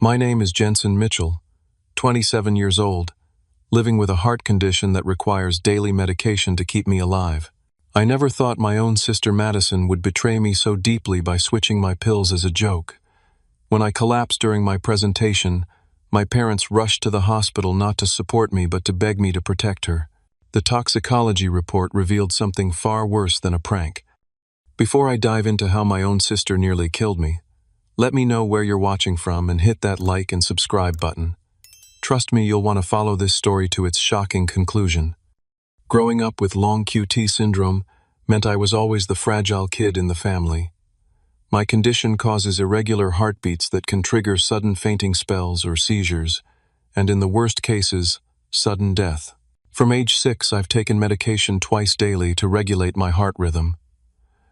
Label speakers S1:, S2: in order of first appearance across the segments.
S1: My name is Jensen Mitchell, 27 years old, living with a heart condition that requires daily medication to keep me alive. I never thought my own sister Madison would betray me so deeply by switching my pills as a joke. When I collapsed during my presentation, my parents rushed to the hospital not to support me but to beg me to protect her. The toxicology report revealed something far worse than a prank. Before I dive into how my own sister nearly killed me, let me know where you're watching from and hit that like and subscribe button. Trust me, you'll want to follow this story to its shocking conclusion. Growing up with long QT syndrome meant I was always the fragile kid in the family. My condition causes irregular heartbeats that can trigger sudden fainting spells or seizures, and in the worst cases, sudden death. From age 6, I've taken medication twice daily to regulate my heart rhythm.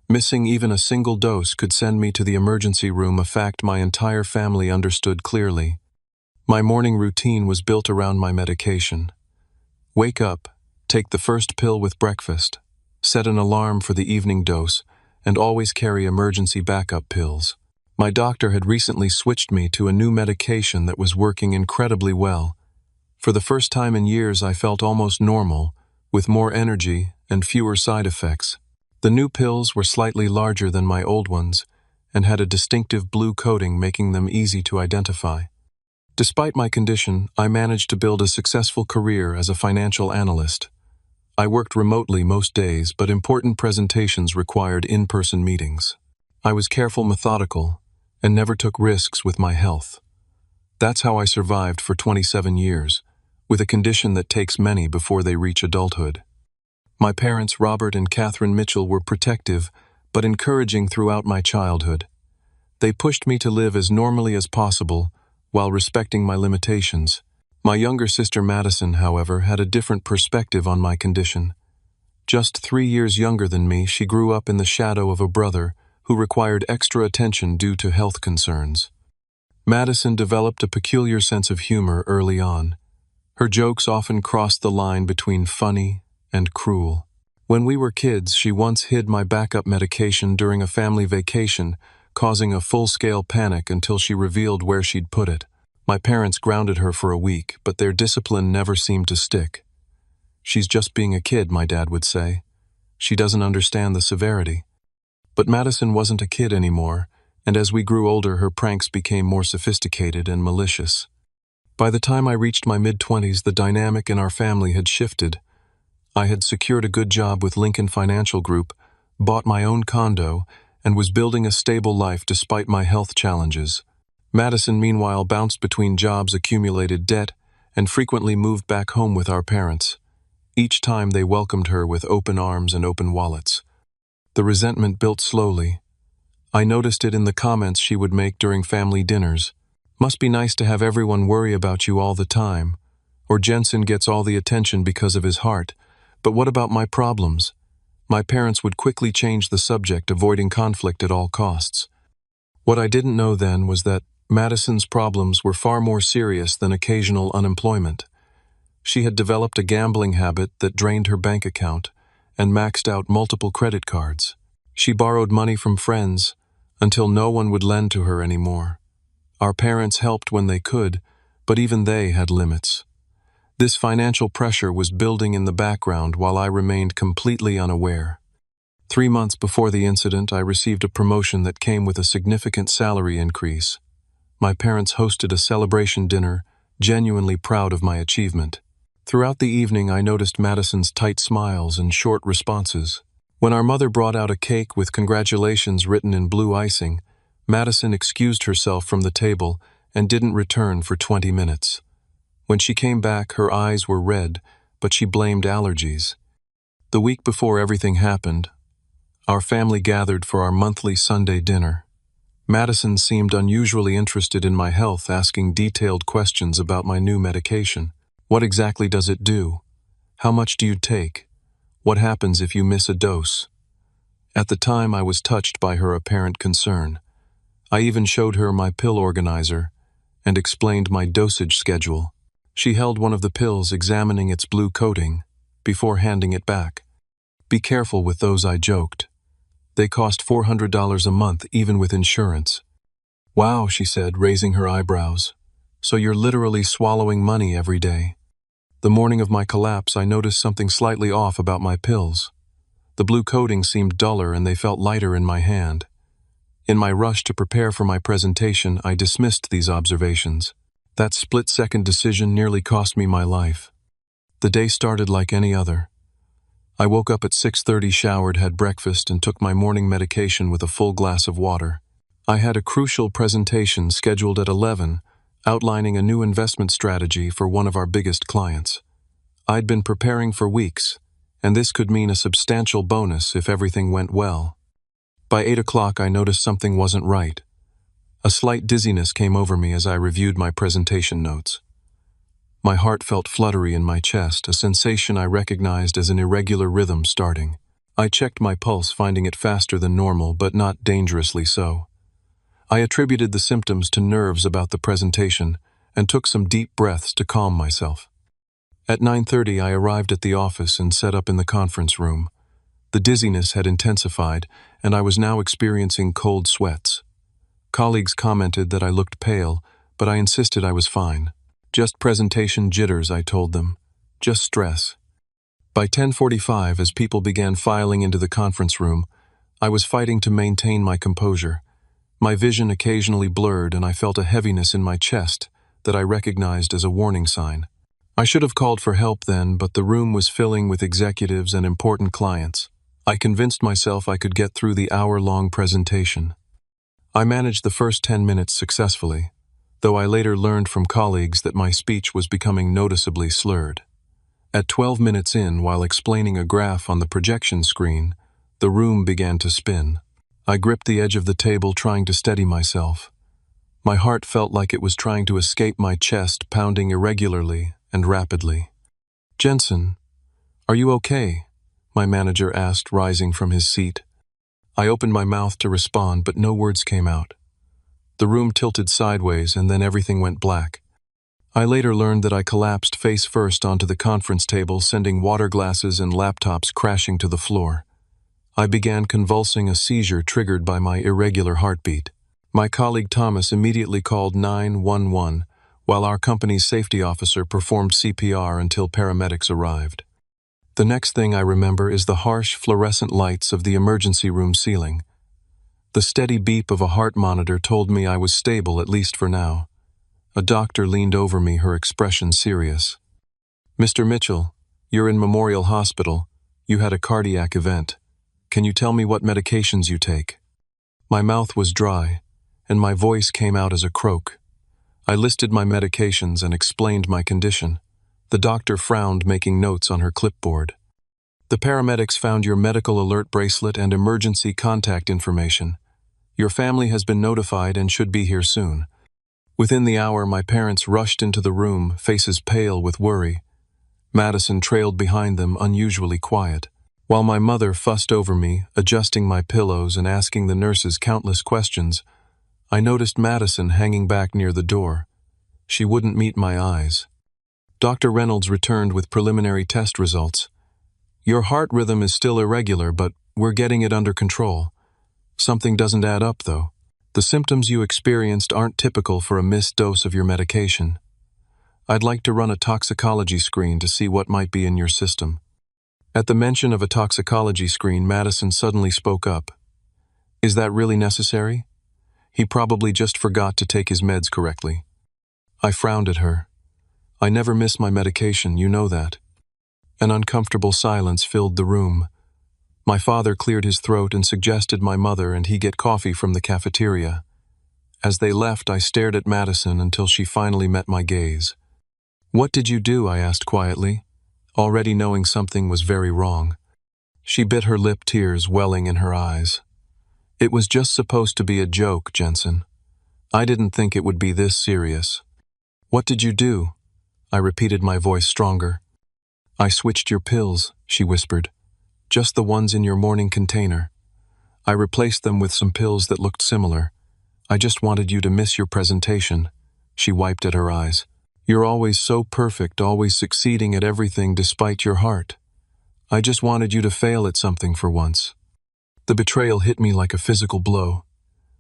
S1: Missing even a single dose could send me to the emergency room, a fact my entire family understood clearly. My morning routine was built around my medication. Wake up, take the first pill with breakfast, set an alarm for the evening dose, and always carry emergency backup pills. My doctor had recently switched me to a new medication that was working incredibly well. For the first time in years, I felt almost normal, with more energy and fewer side effects. The new pills were slightly larger than my old ones and had a distinctive blue coating, making them easy to identify. Despite my condition, I managed to build a successful career as a financial analyst. I worked remotely most days, but important presentations required in-person meetings. I was careful, methodical, and never took risks with my health. That's how I survived for 27 years, with a condition that takes many before they reach adulthood. My parents, Robert and Catherine Mitchell, were protective but encouraging throughout my childhood. They pushed me to live as normally as possible while respecting my limitations. My younger sister Madison, however, had a different perspective on my condition. Just 3 years younger than me, she grew up in the shadow of a brother who required extra attention due to health concerns. Madison developed a peculiar sense of humor early on. Her jokes often crossed the line between funny and cruel. When we were kids, she once hid my backup medication during a family vacation, causing a full-scale panic until she revealed where she'd put it. My parents grounded her for a week, but their discipline never seemed to stick. "She's just being a kid," my dad would say. "She doesn't understand the severity." But Madison wasn't a kid anymore, and as we grew older, her pranks became more sophisticated and malicious. By the time I reached my mid-20s, the dynamic in our family had shifted. I had secured a good job with Lincoln Financial Group, bought my own condo, and was building a stable life despite my health challenges. Madison, meanwhile, bounced between jobs, accumulated debt, and frequently moved back home with our parents. Each time they welcomed her with open arms and open wallets. The resentment built slowly. I noticed it in the comments she would make during family dinners. "Must be nice to have everyone worry about you all the time," or "Jensen gets all the attention because of his heart, but what about my problems?" My parents would quickly change the subject, avoiding conflict at all costs. What I didn't know then was that Madison's problems were far more serious than occasional unemployment. She had developed a gambling habit that drained her bank account and maxed out multiple credit cards. She borrowed money from friends until no one would lend to her anymore. Our parents helped when they could, but even they had limits. This financial pressure was building in the background while I remained completely unaware. 3 months before the incident, I received a promotion that came with a significant salary increase. My parents hosted a celebration dinner, genuinely proud of my achievement. Throughout the evening, I noticed Madison's tight smiles and short responses. When our mother brought out a cake with congratulations written in blue icing, Madison excused herself from the table and didn't return for 20 minutes. When she came back, her eyes were red, but she blamed allergies. The week before everything happened, our family gathered for our monthly Sunday dinner. Madison seemed unusually interested in my health, asking detailed questions about my new medication. "What exactly does it do? How much do you take? What happens if you miss a dose?" At the time, I was touched by her apparent concern. I even showed her my pill organizer and explained my dosage schedule. She held one of the pills, examining its blue coating, before handing it back. "Be careful with those," I joked. "They cost $400 a month, even with insurance." "Wow," she said, raising her eyebrows. So you're literally swallowing money every day. The morning of my collapse, I noticed something slightly off about my pills. The blue coating seemed duller and they felt lighter in my hand. In my rush to prepare for my presentation, I dismissed these observations. That split-second decision nearly cost me my life. The day started like any other. I woke up at 6:30, showered, had breakfast, and took my morning medication with a full glass of water. I had a crucial presentation scheduled at 11, outlining a new investment strategy for one of our biggest clients. I'd been preparing for weeks, and this could mean a substantial bonus if everything went well. By 8 o'clock, I noticed something wasn't right. A slight dizziness came over me as I reviewed my presentation notes. My heart felt fluttery in my chest, a sensation I recognized as an irregular rhythm starting. I checked my pulse, finding it faster than normal, but not dangerously so. I attributed the symptoms to nerves about the presentation and took some deep breaths to calm myself. At 9:30, I arrived at the office and set up in the conference room. The dizziness had intensified, and I was now experiencing cold sweats. Colleagues commented that I looked pale, but I insisted I was fine. Just presentation jitters, I told them. Just stress. By 10:45, as people began filing into the conference room, I was fighting to maintain my composure. My vision occasionally blurred, and I felt a heaviness in my chest that I recognized as a warning sign. I should have called for help then, but the room was filling with executives and important clients. I convinced myself I could get through the hour-long presentation. I managed the first 10 minutes successfully, though I later learned from colleagues that my speech was becoming noticeably slurred. At 12 minutes in, while explaining a graph on the projection screen, the room began to spin. I gripped the edge of the table, trying to steady myself. My heart felt like it was trying to escape my chest, pounding irregularly and rapidly. "Jensen, are you okay?" my manager asked, rising from his seat. I opened my mouth to respond, but no words came out. The room tilted sideways, and then everything went black. I later learned that I collapsed face first onto the conference table, sending water glasses and laptops crashing to the floor. I began convulsing, a seizure triggered by my irregular heartbeat. My colleague Thomas immediately called 911, while our company's safety officer performed CPR until paramedics arrived. The next thing I remember is the harsh fluorescent lights of the emergency room ceiling. The steady beep of a heart monitor told me I was stable, at least for now. A doctor leaned over me, her expression serious. "Mr. Mitchell, you're in Memorial Hospital. You had a cardiac event. Can you tell me what medications you take?" My mouth was dry, and my voice came out as a croak. I listed my medications and explained my condition. The doctor frowned, making notes on her clipboard. "The paramedics found your medical alert bracelet and emergency contact information. Your family has been notified and should be here soon." Within the hour, my parents rushed into the room, faces pale with worry. Madison trailed behind them, unusually quiet. While my mother fussed over me, adjusting my pillows and asking the nurses countless questions, I noticed Madison hanging back near the door. She wouldn't meet my eyes. Dr. Reynolds returned with preliminary test results. "Your heart rhythm is still irregular, but we're getting it under control. Something doesn't add up, though. The symptoms you experienced aren't typical for a missed dose of your medication. I'd like to run a toxicology screen to see what might be in your system." At the mention of a toxicology screen, Madison suddenly spoke up. "Is that really necessary? He probably just forgot to take his meds correctly." I frowned at her. "I never miss my medication, you know that." An uncomfortable silence filled the room. My father cleared his throat and suggested my mother and he get coffee from the cafeteria. As they left, I stared at Madison until she finally met my gaze. "What did you do?" I asked quietly, already knowing something was very wrong. She bit her lip, tears welling in her eyes. "It was just supposed to be a joke, Jensen. I didn't think it would be this serious." "What did you do?" I repeated, my voice stronger. "I switched your pills," she whispered. "Just the ones in your morning container. I replaced them with some pills that looked similar. I just wanted you to miss your presentation." She wiped at her eyes. "You're always so perfect, always succeeding at everything despite your heart. I just wanted you to fail at something for once." The betrayal hit me like a physical blow.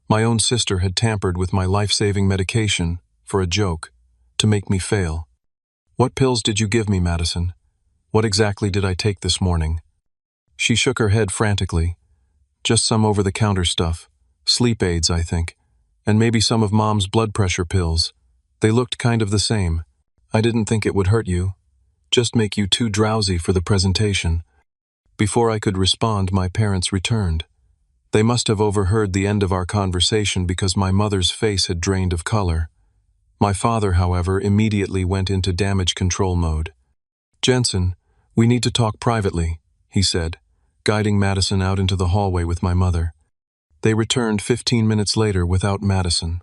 S1: My own sister had tampered with my life-saving medication for a joke. to make me fail. What pills did you give me, Madison? What exactly did I take this morning? She shook her head frantically. Just some over-the-counter stuff. Sleep aids, I think. And maybe some of Mom's blood pressure pills. They looked kind of the same. I didn't think it would hurt you. Just make you too drowsy for the presentation. Before I could respond, my parents returned. They must have overheard the end of our conversation because my mother's face had drained of color. My father, however, immediately went into damage control mode. "Jensen, we need to talk privately," he said, guiding Madison out into the hallway with my mother. They returned 15 minutes later without Madison.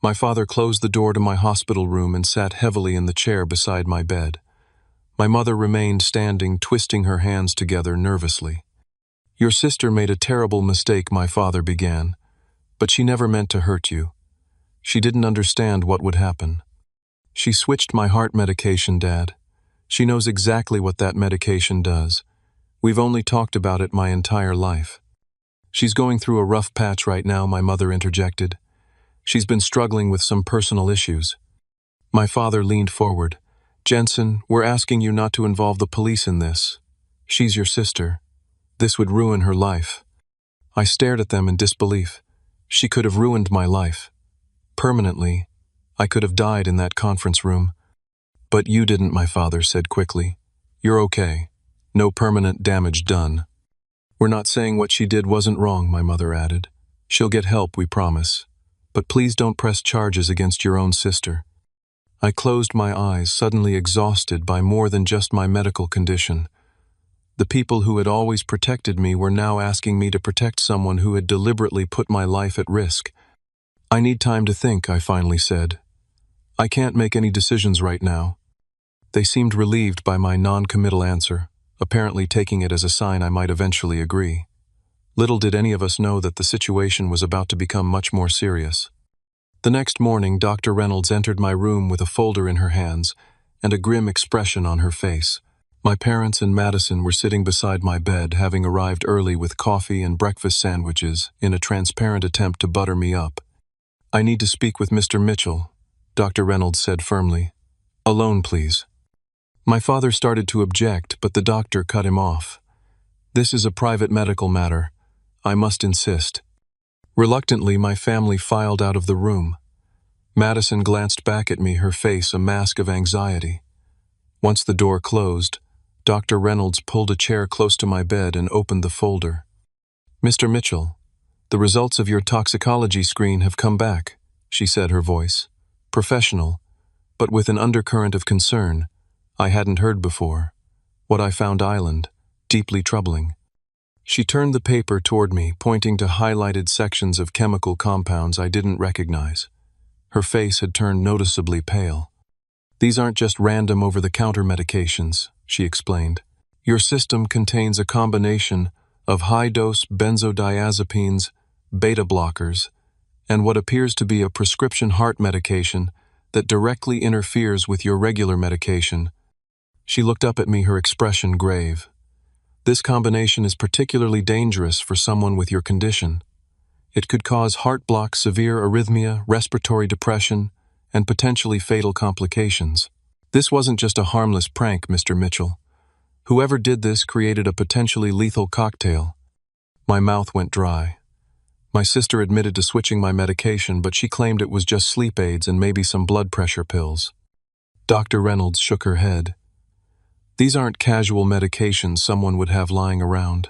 S1: My father closed the door to my hospital room and sat heavily in the chair beside my bed. My mother remained standing, twisting her hands together nervously. "Your sister made a terrible mistake," my father began, "but she never meant to hurt you. She didn't understand what would happen. She switched my heart medication, Dad. She knows exactly what that medication does. We've only talked about it my entire life." "She's going through a rough patch right now," my mother interjected. "She's been struggling with some personal issues." My father leaned forward. "Jensen, we're asking you not to involve the police in this. She's your sister. This would ruin her life." I stared at them in disbelief. She could have ruined my life. Permanently. I could have died in that conference room. "But you didn't," my father said quickly. "You're okay. No permanent damage done." "We're not saying what she did wasn't wrong," my mother added. "She'll get help, we promise. But please don't press charges against your own sister." I closed my eyes, suddenly exhausted by more than just my medical condition. The people who had always protected me were now asking me to protect someone who had deliberately put my life at risk. "I need time to think," I finally said. "I can't make any decisions right now." They seemed relieved by my non-committal answer, apparently taking it as a sign I might eventually agree. Little did any of us know that the situation was about to become much more serious. The next morning, Dr. Reynolds entered my room with a folder in her hands and a grim expression on her face. My parents and Madison were sitting beside my bed, having arrived early with coffee and breakfast sandwiches in a transparent attempt to butter me up. "I need to speak with Mr. Mitchell," Dr. Reynolds said firmly. "Alone, please." My father started to object, but the doctor cut him off. "This is a private medical matter. I must insist." Reluctantly, my family filed out of the room. Madison glanced back at me, her face a mask of anxiety. Once the door closed, Dr. Reynolds pulled a chair close to my bed and opened the folder. "Mr. Mitchell, the results of your toxicology screen have come back," she said, her voice professional, but with an undercurrent of concern I hadn't heard before. What I found island, deeply troubling. She turned the paper toward me, pointing to highlighted sections of chemical compounds I didn't recognize. Her face had turned noticeably pale. "These aren't just random over-the-counter medications," she explained. "Your system contains a combination of high-dose benzodiazepines, beta blockers, and what appears to be a prescription heart medication that directly interferes with your regular medication." She looked up at me, her expression grave. "This combination is particularly dangerous for someone with your condition. It could cause heart block, severe arrhythmia, respiratory depression, and potentially fatal complications. This wasn't just a harmless prank, Mr. Mitchell. Whoever did this created a potentially lethal cocktail." My mouth went dry. My sister admitted to switching my medication, but she claimed it was just sleep aids and maybe some blood pressure pills. Dr. Reynolds shook her head. "These aren't casual medications someone would have lying around.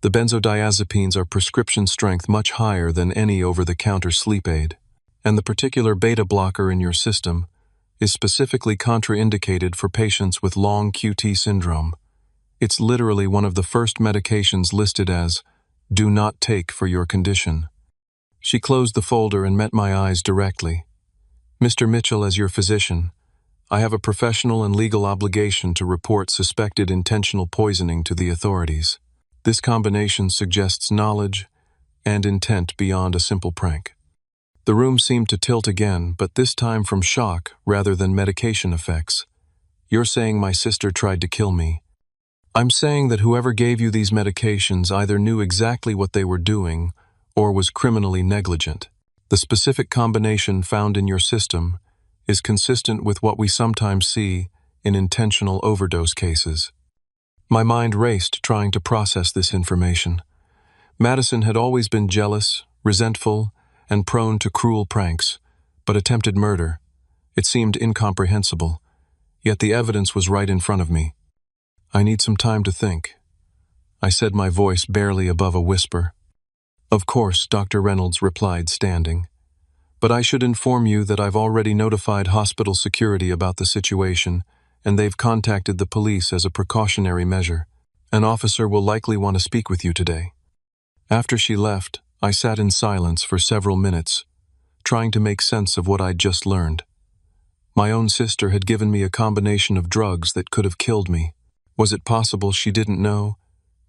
S1: The benzodiazepines are prescription strength, much higher than any over-the-counter sleep aid. And the particular beta blocker in your system is specifically contraindicated for patients with long QT syndrome. It's literally one of the first medications listed as "do not take for your condition." She closed the folder and met my eyes directly. "Mr. Mitchell, as your physician, I have a professional and legal obligation to report suspected intentional poisoning to the authorities. This combination suggests knowledge and intent beyond a simple prank." The room seemed to tilt again, but this time from shock rather than medication effects. "You're saying my sister tried to kill me?" "I'm saying that whoever gave you these medications either knew exactly what they were doing or was criminally negligent. The specific combination found in your system is consistent with what we sometimes see in intentional overdose cases. My mind raced trying to process this information. Madison had always been jealous, resentful, and prone to cruel pranks, but attempted murder. It seemed incomprehensible, yet the evidence was right in front of me. I need some time to think, I said, my voice barely above a whisper. Of course, Dr. Reynolds replied, standing. But I should inform you that I've already notified hospital security about the situation, and they've contacted the police as a precautionary measure. An officer will likely want to speak with you today. After she left, I sat in silence for several minutes, trying to make sense of what I'd just learned. My own sister had given me a combination of drugs that could have killed me. Was it possible she didn't know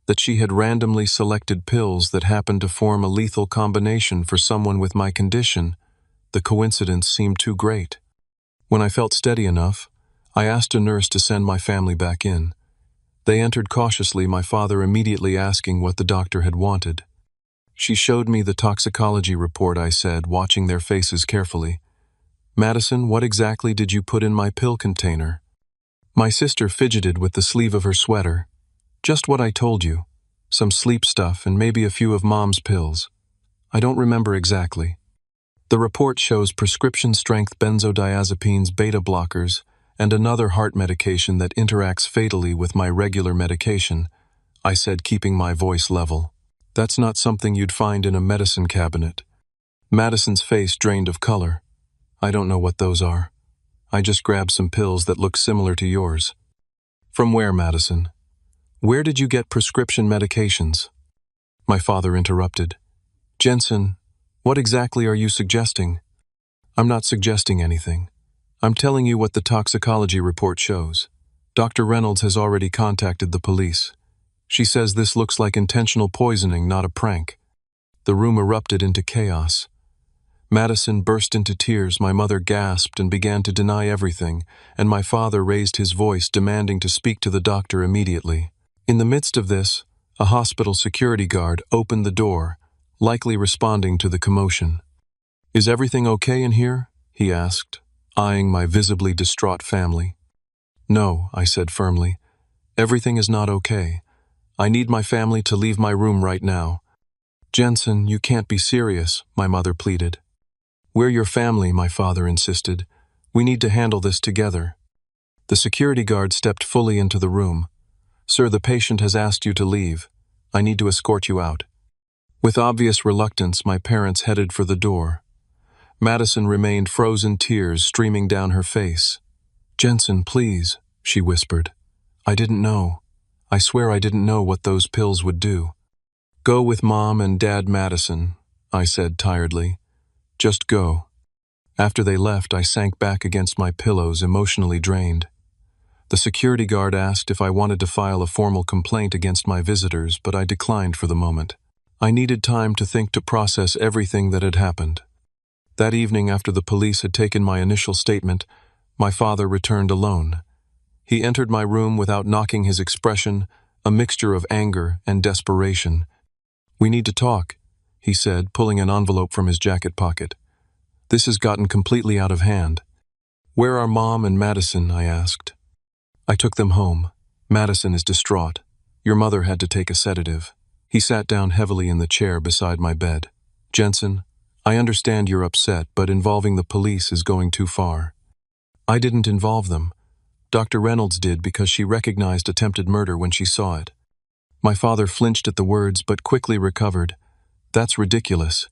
S1: that she had randomly selected pills that happened to form a lethal combination for someone with my condition? The coincidence seemed too great. When I felt steady enough, I asked a nurse to send my family back in. They entered cautiously, my father immediately asking what the doctor had wanted. She showed me the toxicology report, I said, watching their faces carefully. Madison, what exactly did you put in my pill container? My sister fidgeted with the sleeve of her sweater. Just what I told you. Some sleep stuff and maybe a few of Mom's pills. I don't remember exactly. The report shows prescription-strength benzodiazepines, beta blockers, and another heart medication that interacts fatally with my regular medication, I said, keeping my voice level. That's not something you'd find in a medicine cabinet. Madison's face drained of color. I don't know what those are. I just grabbed some pills that look similar to yours. From where, Madison? Where did you get prescription medications? My father interrupted. Jensen, what exactly are you suggesting? I'm not suggesting anything. I'm telling you what the toxicology report shows. Dr. Reynolds has already contacted the police. She says this looks like intentional poisoning, not a prank. The room erupted into chaos. Madison burst into tears, my mother gasped and began to deny everything, and my father raised his voice, demanding to speak to the doctor immediately. In the midst of this, a hospital security guard opened the door, likely responding to the commotion. Is everything okay in here? He asked, eyeing my visibly distraught family. No, I said firmly. Everything is not okay. I need my family to leave my room right now. Jensen, you can't be serious, my mother pleaded. We're your family, my father insisted. We need to handle this together. The security guard stepped fully into the room. Sir, the patient has asked you to leave. I need to escort you out. With obvious reluctance, my parents headed for the door. Madison remained frozen, tears streaming down her face. Jensen, please, she whispered. I didn't know. I swear I didn't know what those pills would do. Go with Mom and Dad, Madison, I said tiredly. Just go. After they left, I sank back against my pillows, emotionally drained. The security guard asked if I wanted to file a formal complaint against my visitors, but I declined for the moment. I needed time to think, to process everything that had happened. That evening, after the police had taken my initial statement, my father returned alone. He entered my room without knocking, his expression a mixture of anger and desperation. We need to talk, he said, pulling an envelope from his jacket pocket. This has gotten completely out of hand. Where are Mom and Madison? I asked. I took them home. Madison is distraught. Your mother had to take a sedative. He sat down heavily in the chair beside my bed. Jensen, I understand you're upset, but involving the police is going too far. I didn't involve them. Dr. Reynolds did, because she recognized attempted murder when she saw it. My father flinched at the words, but quickly recovered. That's ridiculous.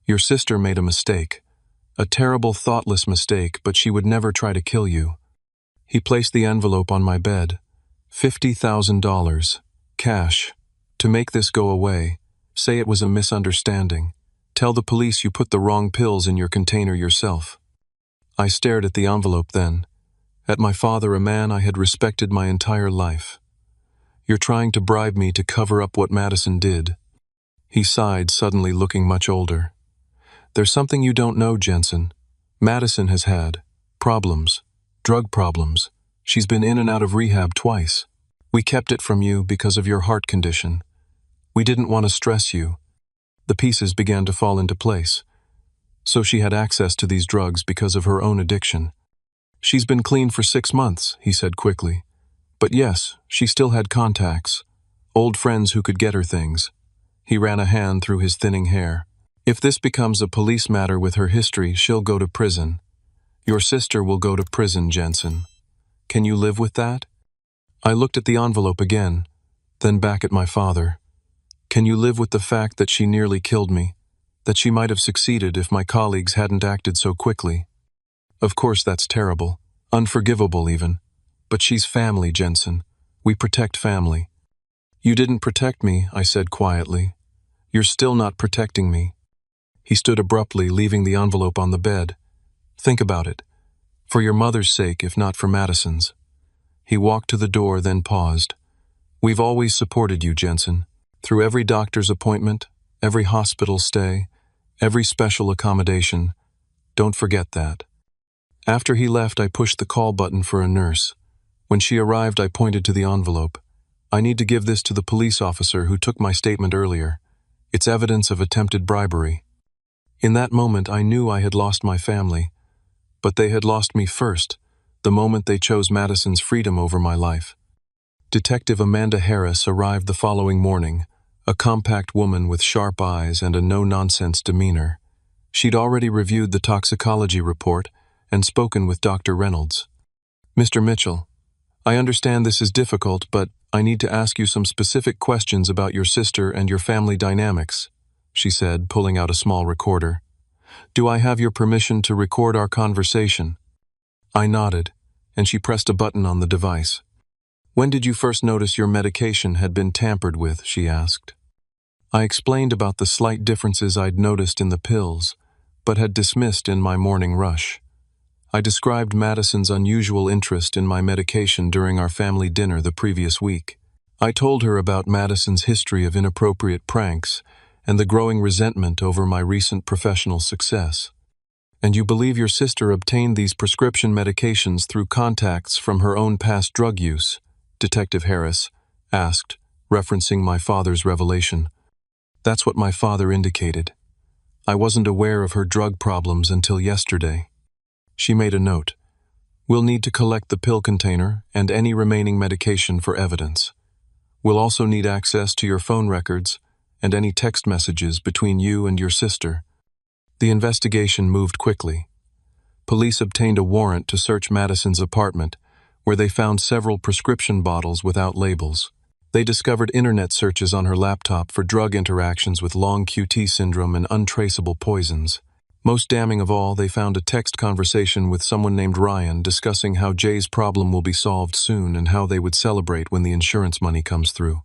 S1: Your sister made a mistake. A terrible, thoughtless mistake, but she would never try to kill you. He placed the envelope on my bed. $50,000. Cash. To make this go away, say it was a misunderstanding. Tell the police you put the wrong pills in your container yourself. I stared at the envelope then. At my father, a man I had respected my entire life. You're trying to bribe me to cover up what Madison did. He sighed, suddenly looking much older. There's something you don't know, Jensen. Madison has had problems. Drug problems. She's been in and out of rehab twice. We kept it from you because of your heart condition. We didn't want to stress you. The pieces began to fall into place. So she had access to these drugs because of her own addiction. She's been clean for 6 months, he said quickly. But yes, she still had contacts, old friends who could get her things. He ran a hand through his thinning hair. If this becomes a police matter with her history, she'll go to prison. Your sister will go to prison, Jensen. Can you live with that? I looked at the envelope again, then back at my father. Can you live with the fact that she nearly killed me? That she might have succeeded if my colleagues hadn't acted so quickly? Of course that's terrible, unforgivable even. But she's family, Jensen. We protect family. You didn't protect me, I said quietly. You're still not protecting me. He stood abruptly, leaving the envelope on the bed. Think about it. For your mother's sake, if not for Madison's. He walked to the door, then paused. We've always supported you, Jensen. Through every doctor's appointment, every hospital stay, every special accommodation. Don't forget that. After he left, I pushed the call button for a nurse. When she arrived, I pointed to the envelope. I need to give this to the police officer who took my statement earlier. It's evidence of attempted bribery. In that moment, I knew I had lost my family. But they had lost me first, the moment they chose Madison's freedom over my life. Detective Amanda Harris arrived the following morning, a compact woman with sharp eyes and a no-nonsense demeanor. She'd already reviewed the toxicology report and spoken with Dr. Reynolds. Mr. Mitchell, I understand this is difficult, but I need to ask you some specific questions about your sister and your family dynamics, she said, pulling out a small recorder. Do I have your permission to record our conversation? I nodded, and she pressed a button on the device. When did you first notice your medication had been tampered with, she asked. I explained about the slight differences I'd noticed in the pills, but had dismissed in my morning rush. I described Madison's unusual interest in my medication during our family dinner the previous week. I told her about Madison's history of inappropriate pranks and the growing resentment over my recent professional success. And you believe your sister obtained these prescription medications through contacts from her own past drug use? Detective Harris asked, referencing my father's revelation. That's what my father indicated. I wasn't aware of her drug problems until yesterday. She made a note. We'll need to collect the pill container and any remaining medication for evidence. We'll also need access to your phone records and any text messages between you and your sister. The investigation moved quickly. Police obtained a warrant to search Madison's apartment, where they found several prescription bottles without labels. They discovered internet searches on her laptop for drug interactions with long QT syndrome and untraceable poisons. Most damning of all, they found a text conversation with someone named Ryan discussing how Jay's problem will be solved soon and how they would celebrate when the insurance money comes through.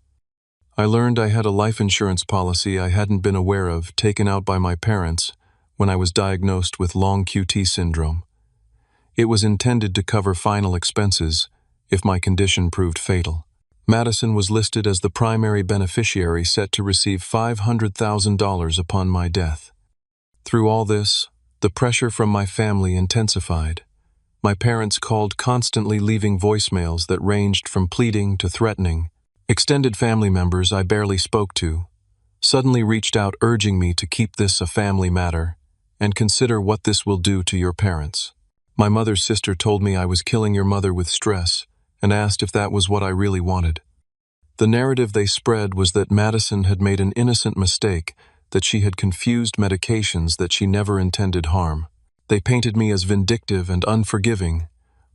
S1: I learned I had a life insurance policy I hadn't been aware of, taken out by my parents when I was diagnosed with long QT syndrome. It was intended to cover final expenses if my condition proved fatal. Madison was listed as the primary beneficiary, set to receive $500,000 upon my death. Through all this, the pressure from my family intensified. My parents called constantly, leaving voicemails that ranged from pleading to threatening. Extended family members I barely spoke to suddenly reached out, urging me to keep this a family matter and consider what this will do to your parents. My mother's sister told me I was killing your mother with stress and asked if that was what I really wanted. The narrative they spread was that Madison had made an innocent mistake, that she had confused medications, that she never intended harm. They painted me as vindictive and unforgiving,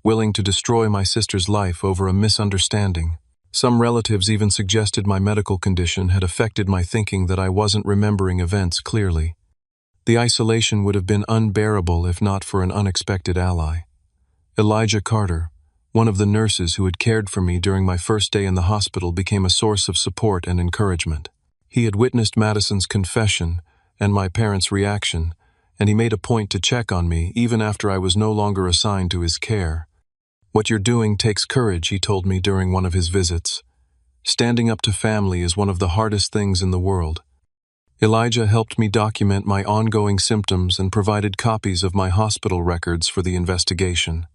S1: willing to destroy my sister's life over a misunderstanding. Some relatives even suggested my medical condition had affected my thinking, that I wasn't remembering events clearly. The isolation would have been unbearable if not for an unexpected ally. Elijah Carter, one of the nurses who had cared for me during my first day in the hospital, became a source of support and encouragement. He had witnessed Madison's confession and my parents' reaction, and he made a point to check on me even after I was no longer assigned to his care. What you're doing takes courage, he told me during one of his visits. Standing up to family is one of the hardest things in the world. Elijah helped me document my ongoing symptoms and provided copies of my hospital records for the investigation.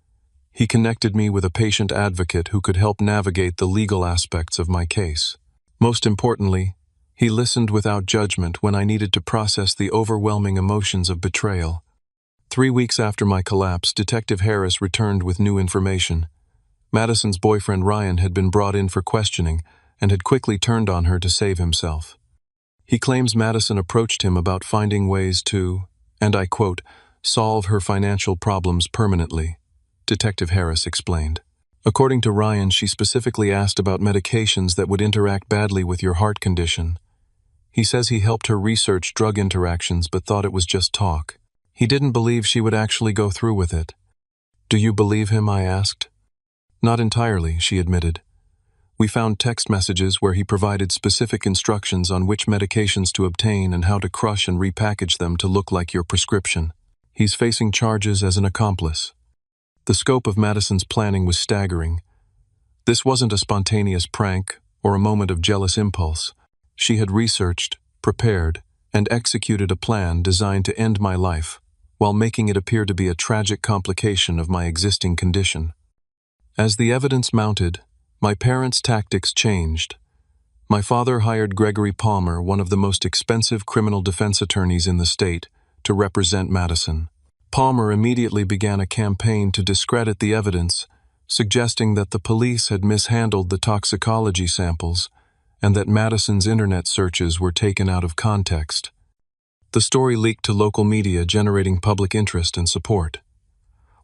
S1: He connected me with a patient advocate who could help navigate the legal aspects of my case. Most importantly, he listened without judgment when I needed to process the overwhelming emotions of betrayal. 3 weeks after my collapse, Detective Harris returned with new information. Madison's boyfriend Ryan had been brought in for questioning and had quickly turned on her to save himself. He claims Madison approached him about finding ways to, and I quote, solve her financial problems permanently, Detective Harris explained. According to Ryan, she specifically asked about medications that would interact badly with your heart condition. He says he helped her research drug interactions but thought it was just talk. He didn't believe she would actually go through with it. Do you believe him? I asked. Not entirely, she admitted. We found text messages where he provided specific instructions on which medications to obtain and how to crush and repackage them to look like your prescription. He's facing charges as an accomplice. The scope of Madison's planning was staggering. This wasn't a spontaneous prank or a moment of jealous impulse. She had researched, prepared, and executed a plan designed to end my life, while making it appear to be a tragic complication of my existing condition. As the evidence mounted, my parents' tactics changed. My father hired Gregory Palmer, one of the most expensive criminal defense attorneys in the state, to represent Madison. Palmer immediately began a campaign to discredit the evidence, suggesting that the police had mishandled the toxicology samples and that Madison's internet searches were taken out of context. The story leaked to local media, generating public interest and support.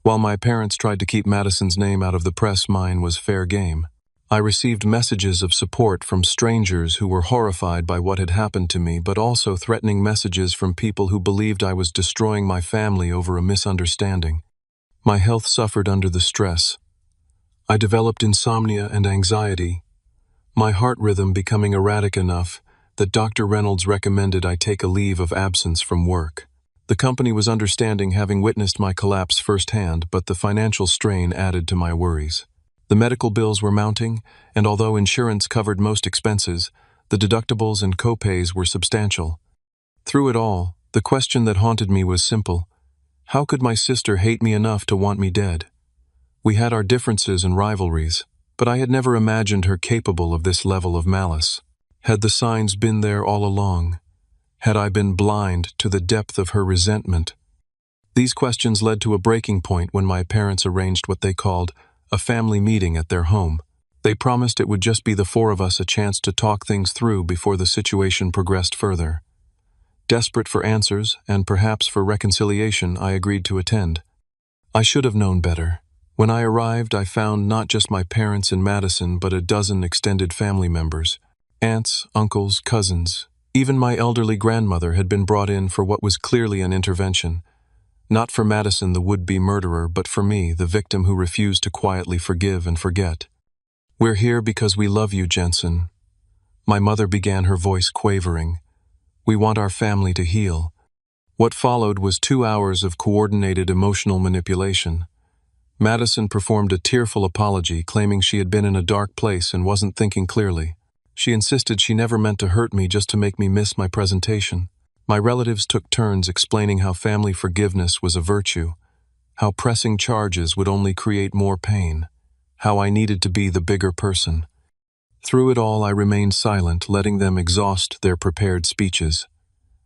S1: While my parents tried to keep Madison's name out of the press, mine was fair game. I received messages of support from strangers who were horrified by what had happened to me, but also threatening messages from people who believed I was destroying my family over a misunderstanding. My health suffered under the stress. I developed insomnia and anxiety, my heart rhythm becoming erratic enough that Dr. Reynolds recommended I take a leave of absence from work. The company was understanding, having witnessed my collapse firsthand, but the financial strain added to my worries. The medical bills were mounting, and although insurance covered most expenses, the deductibles and co-pays were substantial. Through it all, the question that haunted me was simple. How could my sister hate me enough to want me dead? We had our differences and rivalries, but I had never imagined her capable of this level of malice. Had the signs been there all along? Had I been blind to the depth of her resentment? These questions led to a breaking point when my parents arranged what they called a family meeting at their home. They promised it would just be the four of us, a chance to talk things through before the situation progressed further. Desperate for answers, and perhaps for reconciliation, I agreed to attend. I should have known better. When I arrived, I found not just my parents and Madison, but a dozen extended family members. Aunts, uncles, cousins. Even my elderly grandmother had been brought in for what was clearly an intervention. Not for Madison, the would-be murderer, but for me, the victim who refused to quietly forgive and forget. We're here because we love you, Jensen. My mother began, her voice quavering. We want our family to heal. What followed was 2 hours of coordinated emotional manipulation. Madison performed a tearful apology, claiming she had been in a dark place and wasn't thinking clearly. She insisted she never meant to hurt me, just to make me miss my presentation. My relatives took turns explaining how family forgiveness was a virtue, how pressing charges would only create more pain, how I needed to be the bigger person. Through it all, I remained silent, letting them exhaust their prepared speeches.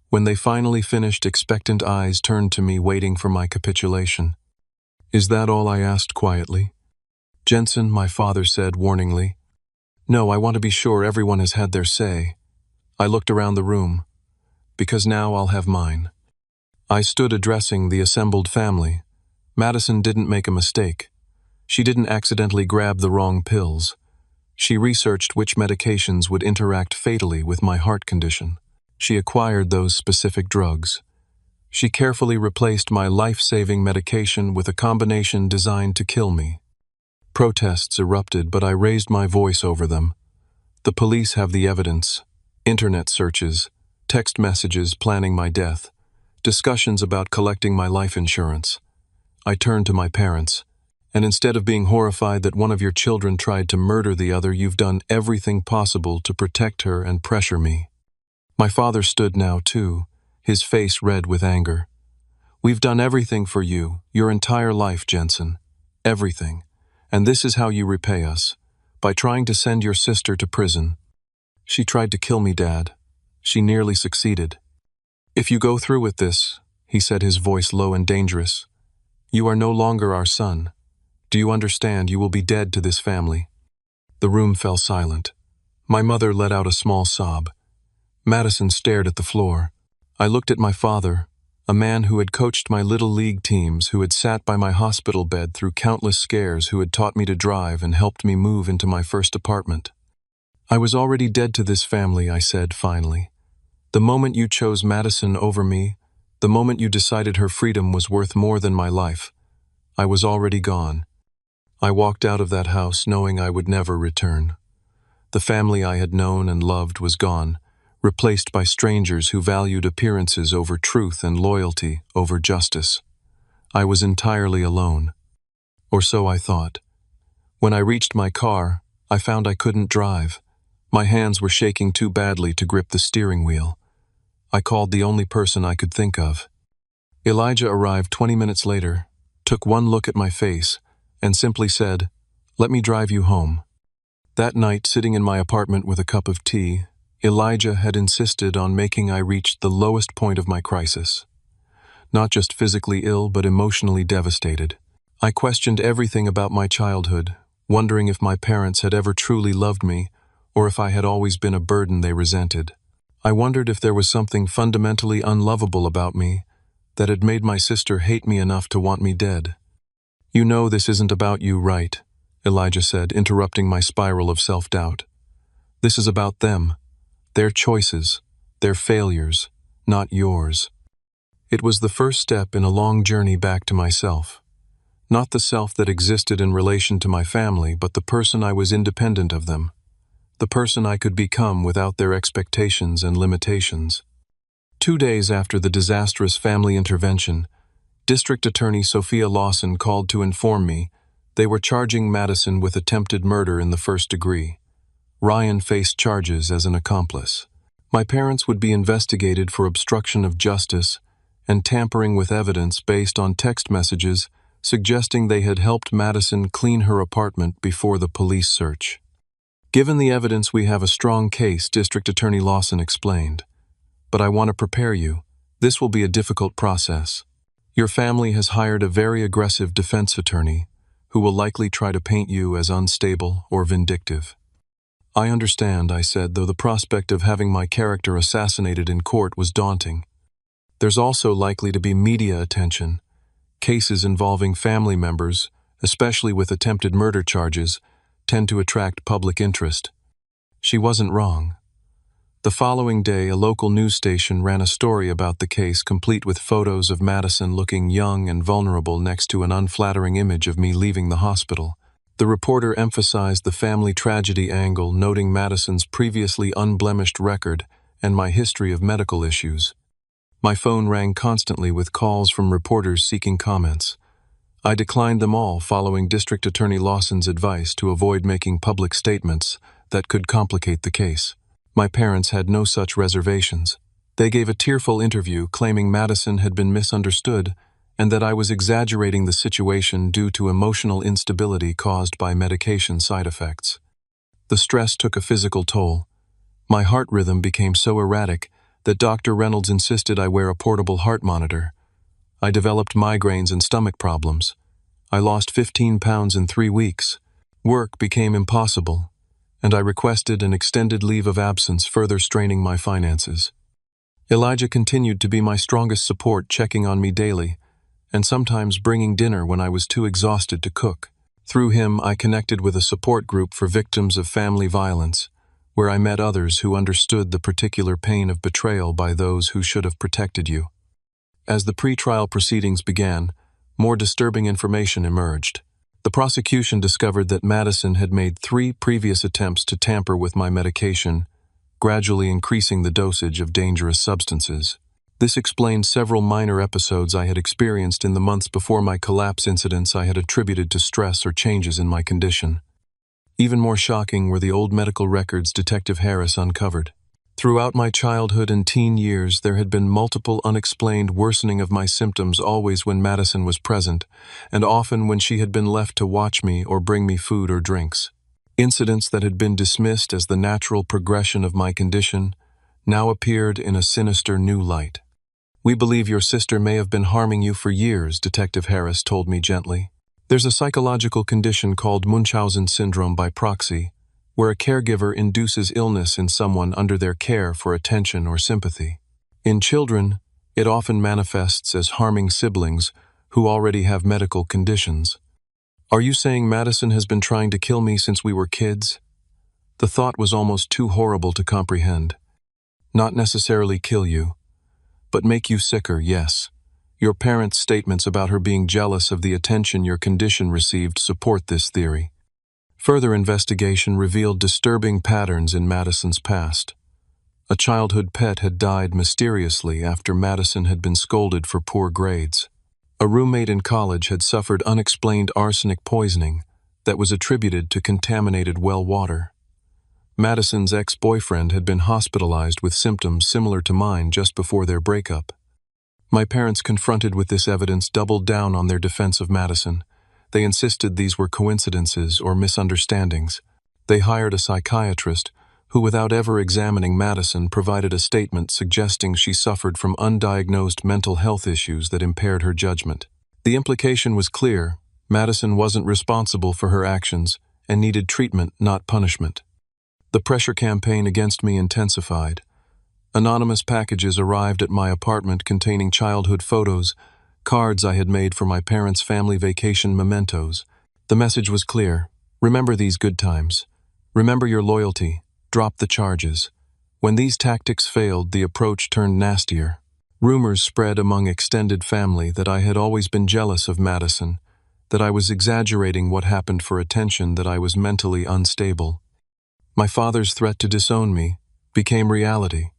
S1: When they finally finished, expectant eyes turned to me, waiting for my capitulation. Is that all? I asked quietly. Jensen, my father said warningly. No, I want to be sure everyone has had their say. I looked around the room. Because now I'll have mine. I stood addressing the assembled family. Madison didn't make a mistake. She didn't accidentally grab the wrong pills. She researched which medications would interact fatally with my heart condition. She acquired those specific drugs. She carefully replaced my life-saving medication with a combination designed to kill me. Protests erupted, but I raised my voice over them. The police have the evidence. Internet searches, text messages planning my death, discussions about collecting my life insurance. I turned to my parents, and instead of being horrified that one of your children tried to murder the other, you've done everything possible to protect her and pressure me. My father stood now too, his face red with anger. We've done everything for you, your entire life, Jensen. Everything. And this is how you repay us, by trying to send your sister to prison. She tried to kill me, Dad. She nearly succeeded. If you go through with this, he said, his voice low and dangerous. "You are no longer our son. Do you understand? You will be dead to this family." The room fell silent. My mother let out a small sob. Madison stared at the floor. I looked at my father, a man who had coached my little league teams, who had sat by my hospital bed through countless scares, who had taught me to drive and helped me move into my first apartment. "I was already dead to this family," I said finally. "The moment you chose Madison over me, the moment you decided her freedom was worth more than my life, I was already gone." I walked out of that house knowing I would never return. The family I had known and loved was gone, replaced by strangers who valued appearances over truth and loyalty over justice. I was entirely alone. Or so I thought. When I reached my car, I found I couldn't drive. My hands were shaking too badly to grip the steering wheel. I called the only person I could think of. Elijah arrived 20 minutes later, took one look at my face, and simply said, "Let me drive you home." That night, sitting in my apartment with a cup of tea, Elijah had insisted on making I reach the lowest point of my crisis. Not just physically ill, but emotionally devastated. I questioned everything about my childhood, wondering if my parents had ever truly loved me, or if I had always been a burden they resented. I wondered if there was something fundamentally unlovable about me that had made my sister hate me enough to want me dead. "You know this isn't about you, right?" Elijah said, interrupting my spiral of self-doubt. "This is about them, their choices, their failures, not yours." It was the first step in a long journey back to myself. Not the self that existed in relation to my family, but the person I was independent of them. The person I could become without their expectations and limitations. 2 days after the disastrous family intervention, District Attorney Sophia Lawson called to inform me they were charging Madison with attempted murder in the first degree. Ryan faced charges as an accomplice. My parents would be investigated for obstruction of justice and tampering with evidence based on text messages suggesting they had helped Madison clean her apartment before the police search. "Given the evidence, we have a strong case," District Attorney Lawson explained. "But I want to prepare you. This will be a difficult process. Your family has hired a very aggressive defense attorney who will likely try to paint you as unstable or vindictive." "I understand," I said, though the prospect of having my character assassinated in court was daunting. "There's also likely to be media attention. Cases involving family members, especially with attempted murder charges, tend to attract public interest." She wasn't wrong. The following day, a local news station ran a story about the case, complete with photos of Madison looking young and vulnerable next to an unflattering image of me leaving the hospital. The reporter emphasized the family tragedy angle, noting Madison's previously unblemished record and my history of medical issues. My phone rang constantly with calls from reporters seeking comments. I declined them all, following District Attorney Lawson's advice to avoid making public statements that could complicate the case. My parents had no such reservations. They gave a tearful interview claiming Madison had been misunderstood and that I was exaggerating the situation due to emotional instability caused by medication side effects. The stress took a physical toll. My heart rhythm became so erratic that Dr. Reynolds insisted I wear a portable heart monitor. I developed migraines and stomach problems. I lost 15 pounds in 3 weeks. Work became impossible, and I requested an extended leave of absence, further straining my finances. Elijah continued to be my strongest support, checking on me daily, and sometimes bringing dinner when I was too exhausted to cook. Through him, I connected with a support group for victims of family violence, where I met others who understood the particular pain of betrayal by those who should have protected you. As the pre-trial proceedings began, more disturbing information emerged. The prosecution discovered that Madison had made 3 previous attempts to tamper with my medication, gradually increasing the dosage of dangerous substances. This explained several minor episodes I had experienced in the months before my collapse incidents I had attributed to stress or changes in my condition. Even more shocking were the old medical records Detective Harris uncovered. Throughout my childhood and teen years, there had been multiple unexplained worsening of my symptoms, always when Madison was present, and often when she had been left to watch me or bring me food or drinks. Incidents that had been dismissed as the natural progression of my condition now appeared in a sinister new light. We believe your sister may have been harming you for years, Detective Harris told me gently. There's a psychological condition called Munchausen syndrome by proxy, where a caregiver induces illness in someone under their care for attention or sympathy. In children, it often manifests as harming siblings who already have medical conditions. Are you saying Madison has been trying to kill me since we were kids? The thought was almost too horrible to comprehend. Not necessarily kill you, but make you sicker, yes. Your parents' statements about her being jealous of the attention your condition received support this theory. Further investigation revealed disturbing patterns in Madison's past. A childhood pet had died mysteriously after Madison had been scolded for poor grades. A roommate in college had suffered unexplained arsenic poisoning that was attributed to contaminated well water. Madison's ex-boyfriend had been hospitalized with symptoms similar to mine just before their breakup. My parents, confronted with this evidence, doubled down on their defense of Madison. They insisted these were coincidences or misunderstandings. They hired a psychiatrist who, without ever examining Madison, provided a statement suggesting she suffered from undiagnosed mental health issues that impaired her judgment. The implication was clear: Madison wasn't responsible for her actions and needed treatment, not punishment. The pressure campaign against me intensified. Anonymous packages arrived at my apartment containing childhood photos, cards I had made for my parents' family vacation mementos. The message was clear: remember these good times. Remember your loyalty. Drop the charges. When these tactics failed, the approach turned nastier. Rumors spread among extended family that I had always been jealous of Madison, that I was exaggerating what happened for attention, that I was mentally unstable. My father's threat to disown me became reality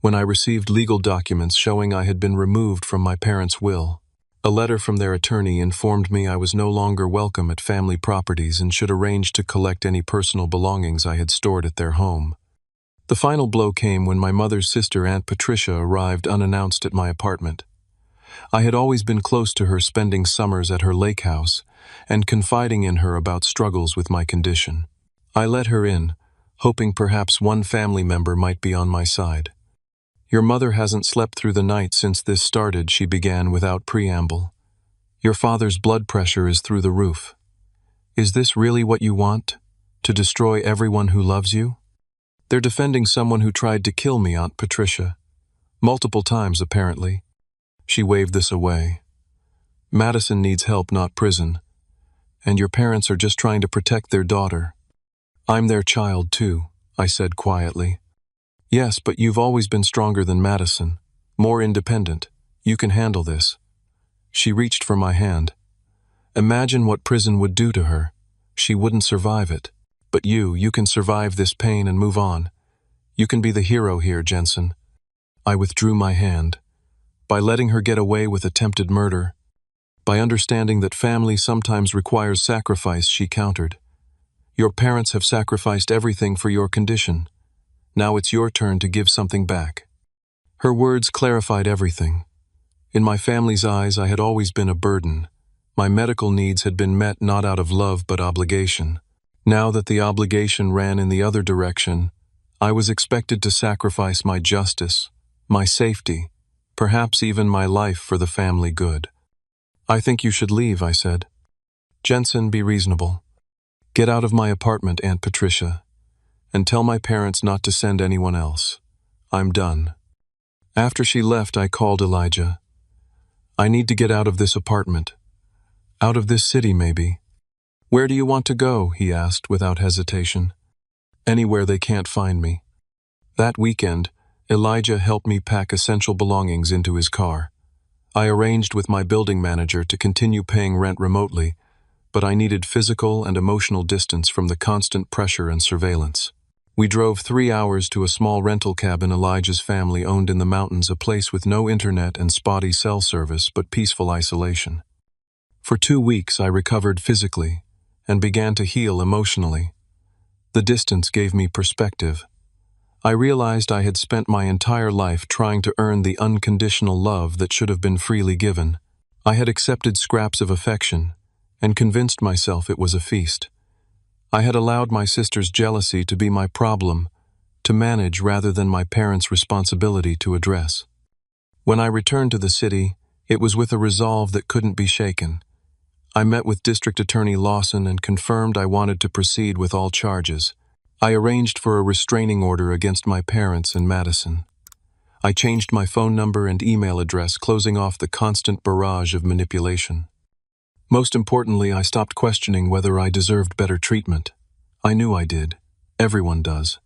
S1: when I received legal documents showing I had been removed from my parents' will. A letter from their attorney informed me I was no longer welcome at family properties and should arrange to collect any personal belongings I had stored at their home. The final blow came when my mother's sister, Aunt Patricia, arrived unannounced at my apartment. I had always been close to her, spending summers at her lake house and confiding in her about struggles with my condition. I let her in, hoping perhaps one family member might be on my side. Your mother hasn't slept through the night since this started, she began without preamble. Your father's blood pressure is through the roof. Is this really what you want? To destroy everyone who loves you? They're defending someone who tried to kill me, Aunt Patricia. Multiple times, apparently. She waved this away. Madison needs help, not prison. And your parents are just trying to protect their daughter. I'm their child, too, I said quietly. Yes, but you've always been stronger than Madison, more independent. You can handle this. She reached for my hand. Imagine what prison would do to her. She wouldn't survive it. But you can survive this pain and move on. You can be the hero here, Jensen. I withdrew my hand. By letting her get away with attempted murder, by understanding that family sometimes requires sacrifice, she countered. Your parents have sacrificed everything for your condition. Now it's your turn to give something back. Her words clarified everything. In my family's eyes, I had always been a burden. My medical needs had been met not out of love but obligation. Now that the obligation ran in the other direction, I was expected to sacrifice my justice, my safety, perhaps even my life for the family good. I think you should leave, I said. Jensen, be reasonable. Get out of my apartment, Aunt Patricia. And tell my parents not to send anyone else. I'm done. After she left, I called Elijah. I need to get out of this apartment. Out of this city, maybe. Where do you want to go? He asked without hesitation. Anywhere they can't find me. That weekend, Elijah helped me pack essential belongings into his car. I arranged with my building manager to continue paying rent remotely, but I needed physical and emotional distance from the constant pressure and surveillance. We drove 3 hours to a small rental cabin Elijah's family owned in the mountains, a place with no internet and spotty cell service but peaceful isolation. For 2 weeks I recovered physically and began to heal emotionally. The distance gave me perspective. I realized I had spent my entire life trying to earn the unconditional love that should have been freely given. I had accepted scraps of affection and convinced myself it was a feast. I had allowed my sister's jealousy to be my problem, to manage rather than my parents' responsibility to address. When I returned to the city, it was with a resolve that couldn't be shaken. I met with District Attorney Lawson and confirmed I wanted to proceed with all charges. I arranged for a restraining order against my parents and Madison. I changed my phone number and email address, closing off the constant barrage of manipulation. Most importantly, I stopped questioning whether I deserved better treatment. I knew I did. Everyone does.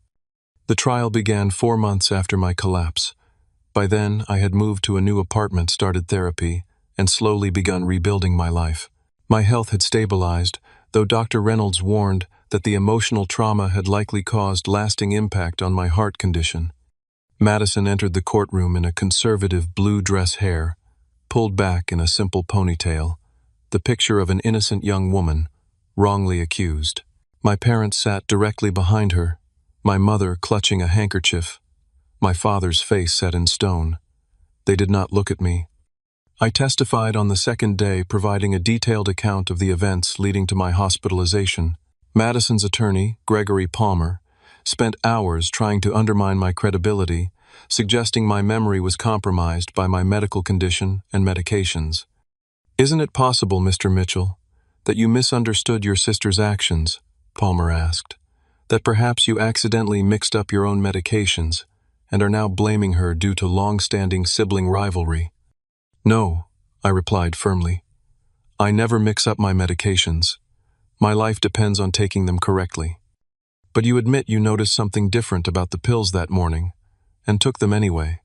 S1: The trial began 4 months after my collapse. By then, I had moved to a new apartment, started therapy, and slowly begun rebuilding my life. My health had stabilized, though Dr. Reynolds warned that the emotional trauma had likely caused lasting impact on my heart condition. Madison entered the courtroom in a conservative blue dress hair, pulled back in a simple ponytail, the picture of an innocent young woman, wrongly accused. My parents sat directly behind her, my mother clutching a handkerchief, my father's face set in stone. They did not look at me. I testified on the second day, providing a detailed account of the events leading to my hospitalization. Madison's attorney, Gregory Palmer, spent hours trying to undermine my credibility, suggesting my memory was compromised by my medical condition and medications. "Isn't it possible, Mr. Mitchell, that you misunderstood your sister's actions?" Palmer asked. "That perhaps you accidentally mixed up your own medications and are now blaming her due to long-standing sibling rivalry?" "No," I replied firmly. "I never mix up my medications. My life depends on taking them correctly." "But you admit you noticed something different about the pills that morning, and took them anyway."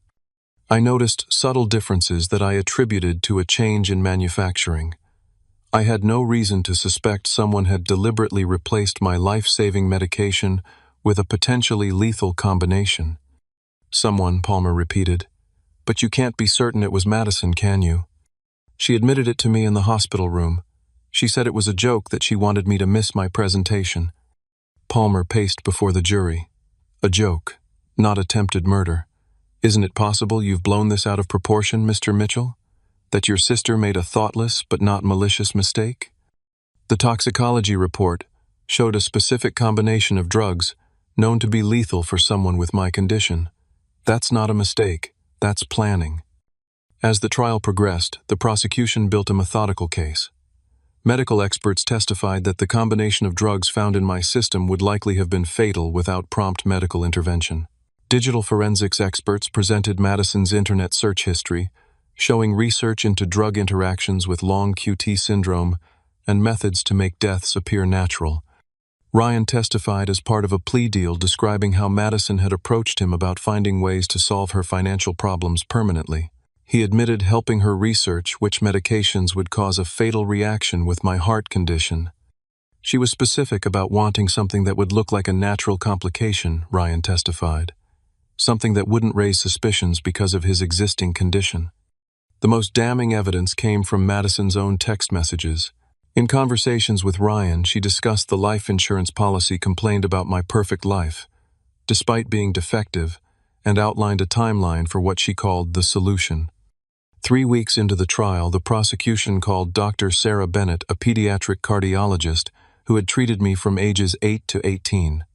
S1: "I noticed subtle differences that I attributed to a change in manufacturing. I had no reason to suspect someone had deliberately replaced my life-saving medication with a potentially lethal combination." "Someone," Palmer repeated. "But you can't be certain it was Madison, can you? She admitted it to me in the hospital room. She said it was a joke that she wanted me to miss my presentation." Palmer paced before the jury. "A joke, not attempted murder. Isn't it possible you've blown this out of proportion, Mr. Mitchell? That your sister made a thoughtless but not malicious mistake?" "The toxicology report showed a specific combination of drugs known to be lethal for someone with my condition. That's not a mistake. That's planning." As the trial progressed, the prosecution built a methodical case. Medical experts testified that the combination of drugs found in my system would likely have been fatal without prompt medical intervention. Digital forensics experts presented Madison's internet search history, showing research into drug interactions with long QT syndrome and methods to make deaths appear natural. Ryan testified as part of a plea deal describing how Madison had approached him about finding ways to solve her financial problems permanently. He admitted helping her research which medications would cause a fatal reaction with my heart condition. "She was specific about wanting something that would look like a natural complication," Ryan testified. "Something that wouldn't raise suspicions because of his existing condition." The most damning evidence came from Madison's own text messages. In conversations with Ryan, she discussed the life insurance policy, complained about my perfect life, despite being defective, and outlined a timeline for what she called the solution. 3 weeks into the trial, the prosecution called Dr. Sarah Bennett, a pediatric cardiologist who had treated me from ages 8 to 18.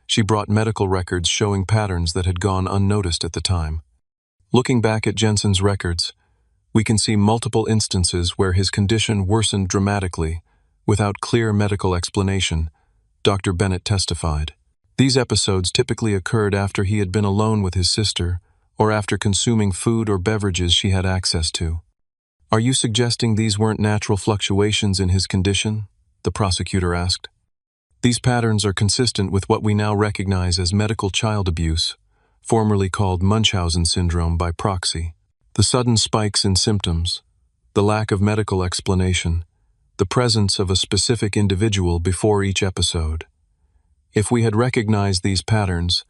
S1: She brought medical records showing patterns that had gone unnoticed at the time. Looking back at Jensen's records, we can see multiple instances where his condition worsened dramatically, without clear medical explanation, Dr. Bennett testified. These episodes typically occurred after he had been alone with his sister, or after consuming food or beverages she had access to. "Are you suggesting these weren't natural fluctuations in his condition?" the prosecutor asked. "These patterns are consistent with what we now recognize as medical child abuse, formerly called Munchausen syndrome by proxy. The sudden spikes in symptoms, the lack of medical explanation, the presence of a specific individual before each episode. If we had recognized these patterns,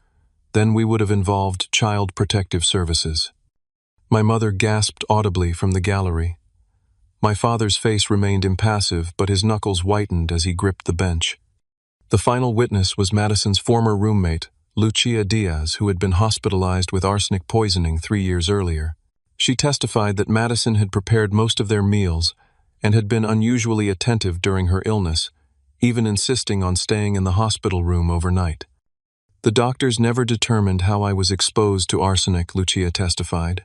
S1: then we would have involved Child Protective Services." My mother gasped audibly from the gallery. My father's face remained impassive, but his knuckles whitened as he gripped the bench. The final witness was Madison's former roommate, Lucia Diaz, who had been hospitalized with arsenic poisoning 3 years earlier. She testified that Madison had prepared most of their meals and had been unusually attentive during her illness, even insisting on staying in the hospital room overnight. "The doctors never determined how I was exposed to arsenic," Lucia testified.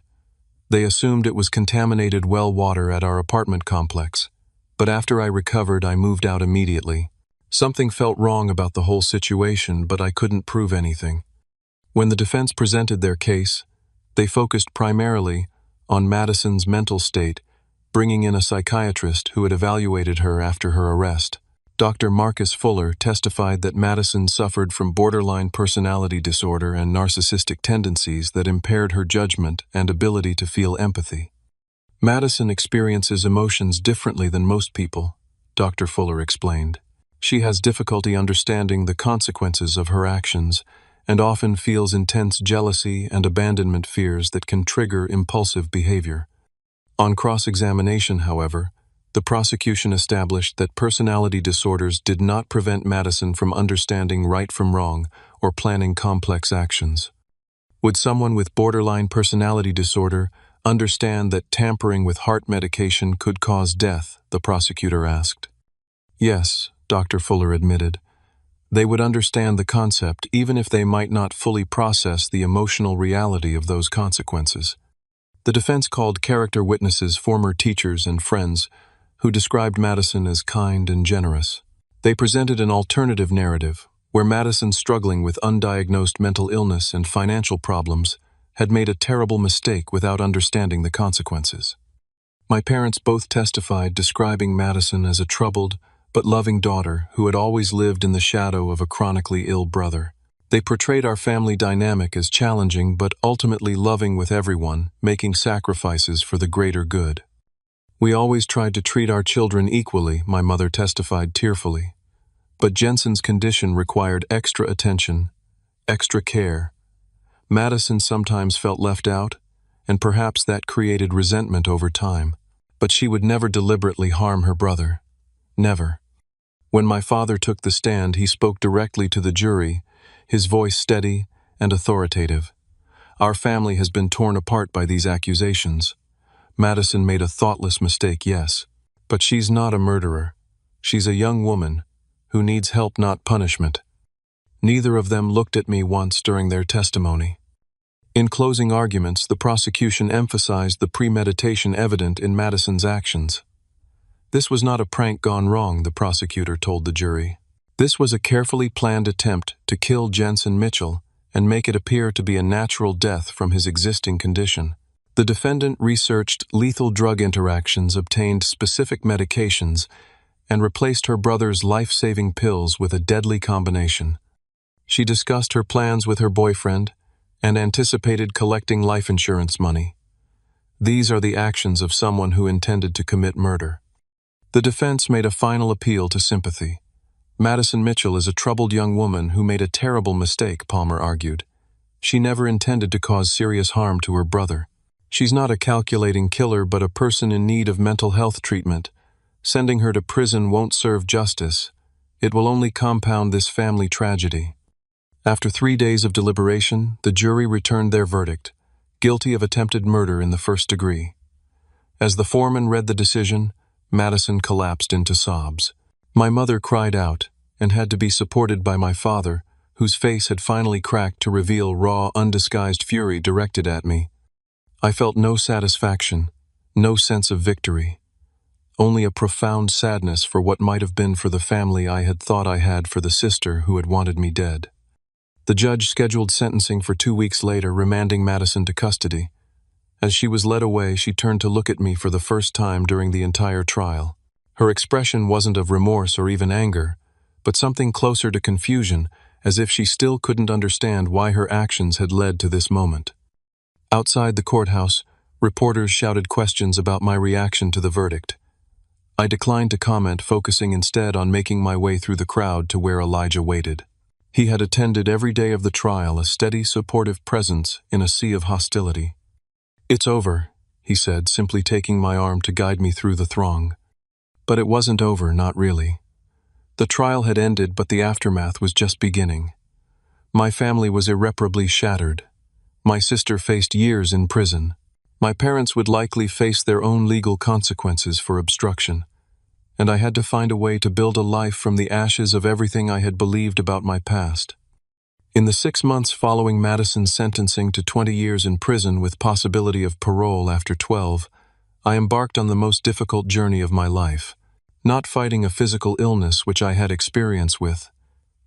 S1: They assumed it was contaminated well water at our apartment complex, but after I recovered, I moved out immediately. Something felt wrong about the whole situation, but I couldn't prove anything. When the defense presented their case, they focused primarily on Madison's mental state, bringing in a psychiatrist who had evaluated her after her arrest. Dr. Marcus Fuller testified that Madison suffered from borderline personality disorder and narcissistic tendencies that impaired her judgment and ability to feel empathy. Madison experiences emotions differently than most people, Dr. Fuller explained. She has difficulty understanding the consequences of her actions and often feels intense jealousy and abandonment fears that can trigger impulsive behavior. On cross-examination, however, the prosecution established that personality disorders did not prevent Madison from understanding right from wrong or planning complex actions. Would someone with borderline personality disorder understand that tampering with heart medication could cause death? The prosecutor asked. Yes, Dr. Fuller admitted. They would understand the concept even if they might not fully process the emotional reality of those consequences. The defense called character witnesses former teachers and friends who described Madison as kind and generous. They presented an alternative narrative where Madison, struggling with undiagnosed mental illness and financial problems, had made a terrible mistake without understanding the consequences. My parents both testified, describing Madison as a troubled but loving daughter who had always lived in the shadow of a chronically ill brother. They portrayed our family dynamic as challenging but ultimately loving with everyone, making sacrifices for the greater good. We always tried to treat our children equally, my mother testified tearfully. But Jensen's condition required extra attention, extra care. Madison sometimes felt left out, and perhaps that created resentment over time. But she would never deliberately harm her brother. Never. When my father took the stand, he spoke directly to the jury, his voice steady and authoritative. Our family has been torn apart by these accusations. Madison made a thoughtless mistake, yes, but she's not a murderer. She's a young woman who needs help, not punishment. Neither of them looked at me once during their testimony. In closing arguments, the prosecution emphasized the premeditation evident in Madison's actions. This was not a prank gone wrong, the prosecutor told the jury. This was a carefully planned attempt to kill Jensen Mitchell and make it appear to be a natural death from his existing condition. The defendant researched lethal drug interactions, obtained specific medications, and replaced her brother's life-saving pills with a deadly combination. She discussed her plans with her boyfriend and anticipated collecting life insurance money. These are the actions of someone who intended to commit murder. The defense made a final appeal to sympathy. Madison Mitchell is a troubled young woman who made a terrible mistake, Palmer argued. She never intended to cause serious harm to her brother. She's not a calculating killer, but a person in need of mental health treatment. Sending her to prison won't serve justice. It will only compound this family tragedy. After 3 days of deliberation, the jury returned their verdict, guilty of attempted murder in the first degree. As the foreman read the decision, Madison collapsed into sobs. My mother cried out and had to be supported by my father, whose face had finally cracked to reveal raw, undisguised fury directed at me. I felt no satisfaction, no sense of victory, only a profound sadness for what might have been for the family I had thought I had for the sister who had wanted me dead. The judge scheduled sentencing for 2 weeks later, remanding Madison to custody. As she was led away, she turned to look at me for the first time during the entire trial. Her expression wasn't of remorse or even anger, but something closer to confusion, as if she still couldn't understand why her actions had led to this moment. Outside the courthouse, reporters shouted questions about my reaction to the verdict. I declined to comment, focusing instead on making my way through the crowd to where Elijah waited. He had attended every day of the trial, a steady, supportive presence in a sea of hostility. "It's over," he said, simply taking my arm to guide me through the throng. But it wasn't over, not really. The trial had ended, but the aftermath was just beginning. My family was irreparably shattered. My sister faced years in prison. My parents would likely face their own legal consequences for obstruction. And I had to find a way to build a life from the ashes of everything I had believed about my past. In the 6 months following Madison's sentencing to 20 years in prison with possibility of parole after 12, I embarked on the most difficult journey of my life, not fighting a physical illness which I had experience with,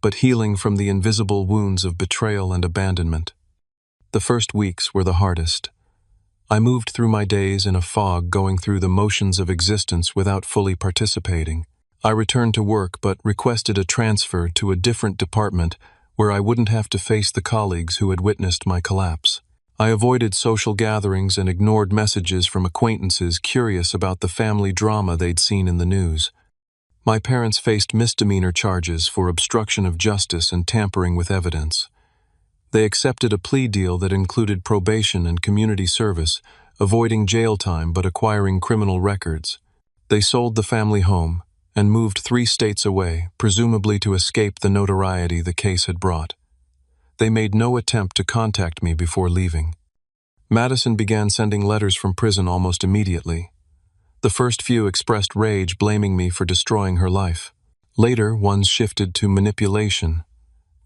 S1: but healing from the invisible wounds of betrayal and abandonment. The first weeks were the hardest. I moved through my days in a fog, going through the motions of existence without fully participating. I returned to work but requested a transfer to a different department where I wouldn't have to face the colleagues who had witnessed my collapse. I avoided social gatherings and ignored messages from acquaintances curious about the family drama they'd seen in the news. My parents faced misdemeanor charges for obstruction of justice and tampering with evidence. They accepted a plea deal that included probation and community service, avoiding jail time but acquiring criminal records. They sold the family home and moved 3 states away, presumably to escape the notoriety the case had brought. They made no attempt to contact me before leaving. Madison began sending letters from prison almost immediately. The first few expressed rage, blaming me for destroying her life. Later, ones shifted to manipulation,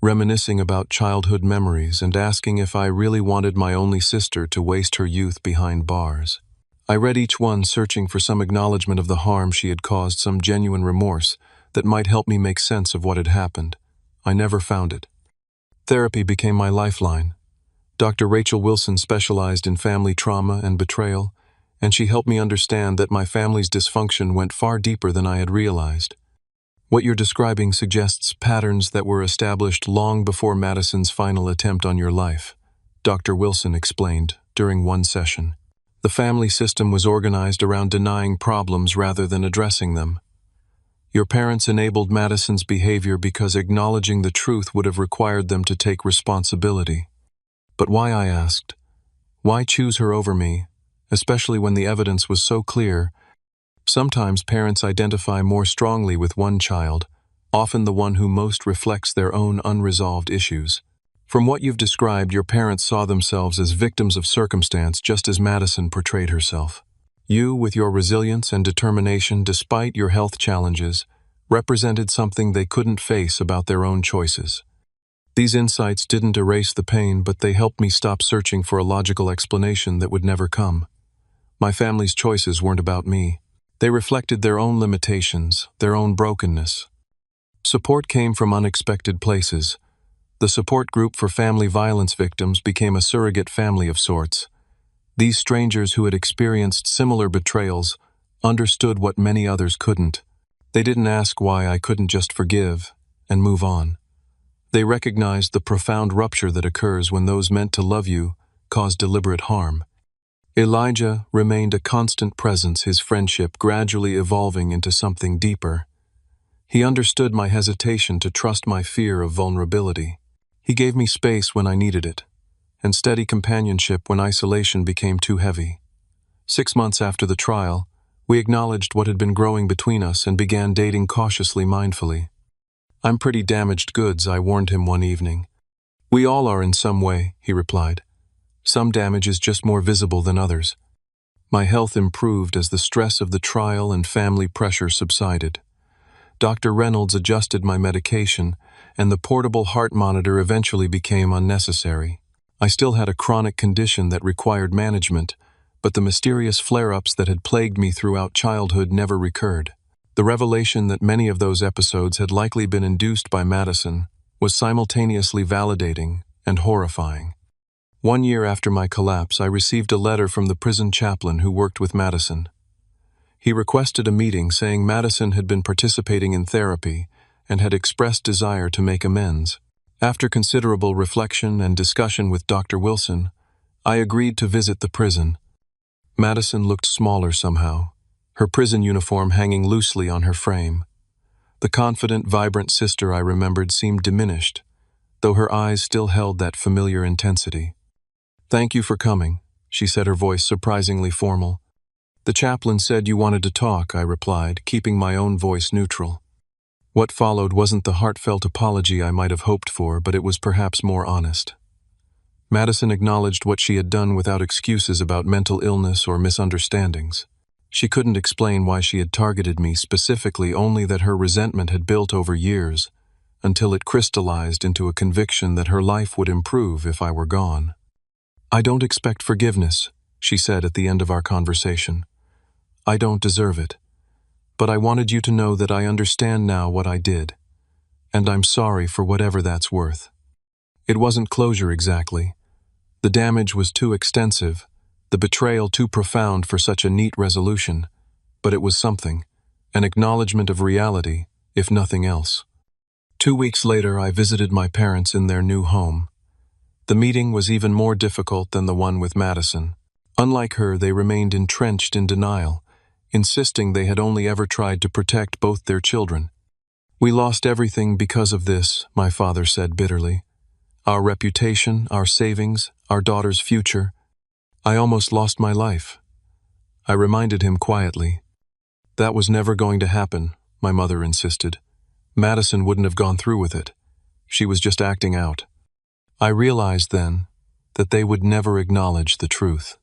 S1: reminiscing about childhood memories and asking if I really wanted my only sister to waste her youth behind bars. I read each one searching for some acknowledgement of the harm she had caused, some genuine remorse that might help me make sense of what had happened. I never found it. Therapy became my lifeline. Dr. Rachel Wilson specialized in family trauma and betrayal, and she helped me understand that my family's dysfunction went far deeper than I had realized. What you're describing suggests patterns that were established long before Madison's final attempt on your life, Dr. Wilson explained during one session. The family system was organized around denying problems rather than addressing them. Your parents enabled Madison's behavior because acknowledging the truth would have required them to take responsibility. But why, I asked? Why choose her over me, especially when the evidence was so clear? Sometimes parents identify more strongly with one child, often the one who most reflects their own unresolved issues. From what you've described, your parents saw themselves as victims of circumstance, just as Madison portrayed herself. You, with your resilience and determination despite your health challenges, represented something they couldn't face about their own choices. These insights didn't erase the pain, but they helped me stop searching for a logical explanation that would never come. My family's choices weren't about me. They reflected their own limitations, their own brokenness. Support came from unexpected places. The support group for family violence victims became a surrogate family of sorts. These strangers who had experienced similar betrayals understood what many others couldn't. They didn't ask why I couldn't just forgive and move on. They recognized the profound rupture that occurs when those meant to love you cause deliberate harm. Elijah remained a constant presence, his friendship gradually evolving into something deeper. He understood my hesitation to trust my fear of vulnerability. He gave me space when I needed it, and steady companionship when isolation became too heavy. 6 months after the trial, we acknowledged what had been growing between us and began dating cautiously, mindfully. "I'm pretty damaged goods," I warned him one evening. "We all are in some way," he replied. "Some damage is just more visible than others." My health improved as the stress of the trial and family pressure subsided. Dr. Reynolds adjusted my medication, and the portable heart monitor eventually became unnecessary. I still had a chronic condition that required management, but the mysterious flare-ups that had plagued me throughout childhood never recurred. The revelation that many of those episodes had likely been induced by Madison was simultaneously validating and horrifying. 1 year after my collapse, I received a letter from the prison chaplain who worked with Madison. He requested a meeting, saying Madison had been participating in therapy and had expressed desire to make amends. After considerable reflection and discussion with Dr. Wilson, I agreed to visit the prison. Madison looked smaller somehow, her prison uniform hanging loosely on her frame. The confident, vibrant sister I remembered seemed diminished, though her eyes still held that familiar intensity. "Thank you for coming," she said, her voice surprisingly formal. "The chaplain said you wanted to talk," I replied, keeping my own voice neutral. What followed wasn't the heartfelt apology I might have hoped for, but it was perhaps more honest. Madison acknowledged what she had done without excuses about mental illness or misunderstandings. She couldn't explain why she had targeted me specifically, only that her resentment had built over years, until it crystallized into a conviction that her life would improve if I were gone. "I don't expect forgiveness," she said at the end of our conversation. "I don't deserve it. But I wanted you to know that I understand now what I did, and I'm sorry for whatever that's worth." It wasn't closure exactly. The damage was too extensive, the betrayal too profound for such a neat resolution, but it was something, an acknowledgement of reality, if nothing else. 2 weeks later, I visited my parents in their new home. The meeting was even more difficult than the one with Madison. Unlike her, they remained entrenched in denial, insisting they had only ever tried to protect both their children. "We lost everything because of this," my father said bitterly. "Our reputation, our savings, our daughter's future. I almost lost my life." I reminded him quietly. "That was never going to happen," my mother insisted. "Madison wouldn't have gone through with it. She was just acting out." I realized then that they would never acknowledge the truth.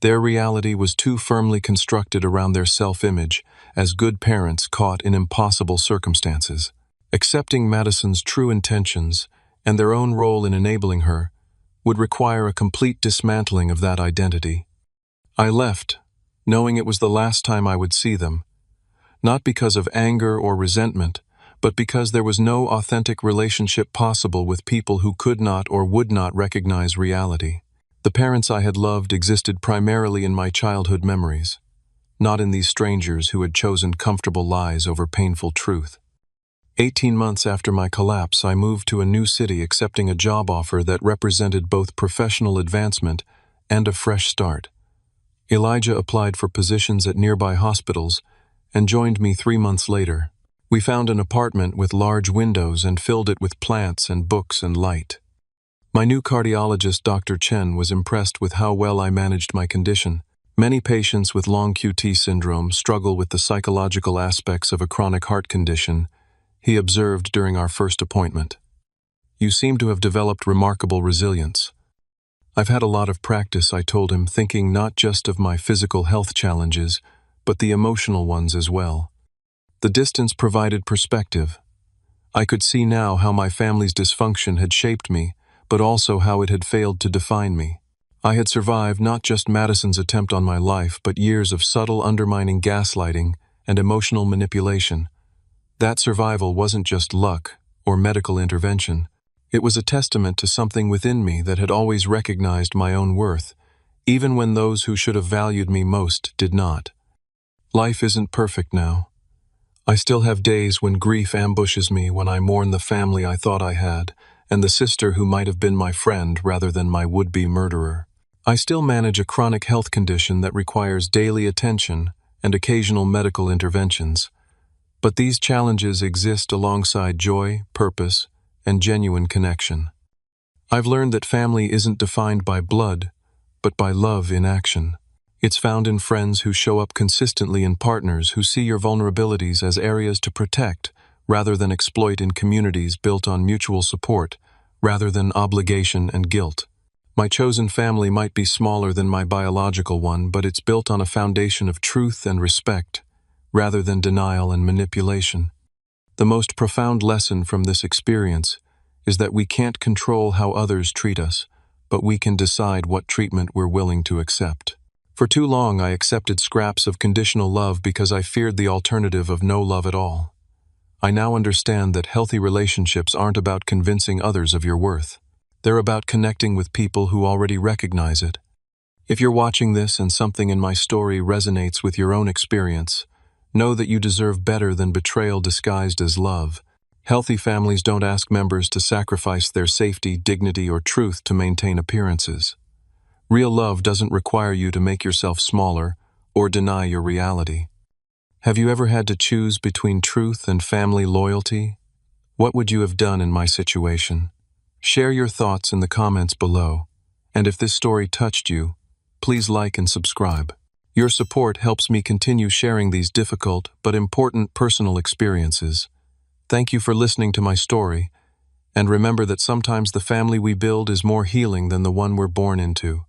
S1: Their reality was too firmly constructed around their self-image as good parents caught in impossible circumstances. Accepting Madison's true intentions and their own role in enabling her would require a complete dismantling of that identity. I left, knowing it was the last time I would see them, not because of anger or resentment, but because there was no authentic relationship possible with people who could not or would not recognize reality. The parents I had loved existed primarily in my childhood memories, not in these strangers who had chosen comfortable lies over painful truth. 18 months after my collapse, I moved to a new city accepting a job offer that represented both professional advancement and a fresh start. Elijah applied for positions at nearby hospitals and joined me 3 months later. We found an apartment with large windows and filled it with plants and books and light. My new cardiologist, Dr. Chen, was impressed with how well I managed my condition. Many patients with long QT syndrome struggle with the psychological aspects of a chronic heart condition, he observed during our first appointment. "You seem to have developed remarkable resilience." "I've had a lot of practice," I told him, thinking not just of my physical health challenges, but the emotional ones as well. The distance provided perspective. I could see now how my family's dysfunction had shaped me, but also how it had failed to define me. I had survived not just Madison's attempt on my life, but years of subtle undermining gaslighting and emotional manipulation. That survival wasn't just luck or medical intervention. It was a testament to something within me that had always recognized my own worth, even when those who should have valued me most did not. Life isn't perfect now. I still have days when grief ambushes me, when I mourn the family I thought I had, and the sister who might have been my friend rather than my would-be murderer. I still manage a chronic health condition that requires daily attention and occasional medical interventions. But these challenges exist alongside joy, purpose, and genuine connection. I've learned that family isn't defined by blood, but by love in action. It's found in friends who show up consistently, in partners who see your vulnerabilities as areas to protect rather than exploit, in communities built on mutual support rather than obligation and guilt. My chosen family might be smaller than my biological one, but it's built on a foundation of truth and respect rather than denial and manipulation. The most profound lesson from this experience is that we can't control how others treat us, but we can decide what treatment we're willing to accept. For too long, I accepted scraps of conditional love because I feared the alternative of no love at all. I now understand that healthy relationships aren't about convincing others of your worth. They're about connecting with people who already recognize it. If you're watching this and something in my story resonates with your own experience, know that you deserve better than betrayal disguised as love. Healthy families don't ask members to sacrifice their safety, dignity, or truth to maintain appearances. Real love doesn't require you to make yourself smaller or deny your reality. Have you ever had to choose between truth and family loyalty? What would you have done in my situation? Share your thoughts in the comments below. And if this story touched you, please like and subscribe. Your support helps me continue sharing these difficult but important personal experiences. Thank you for listening to my story, and remember that sometimes the family we build is more healing than the one we're born into.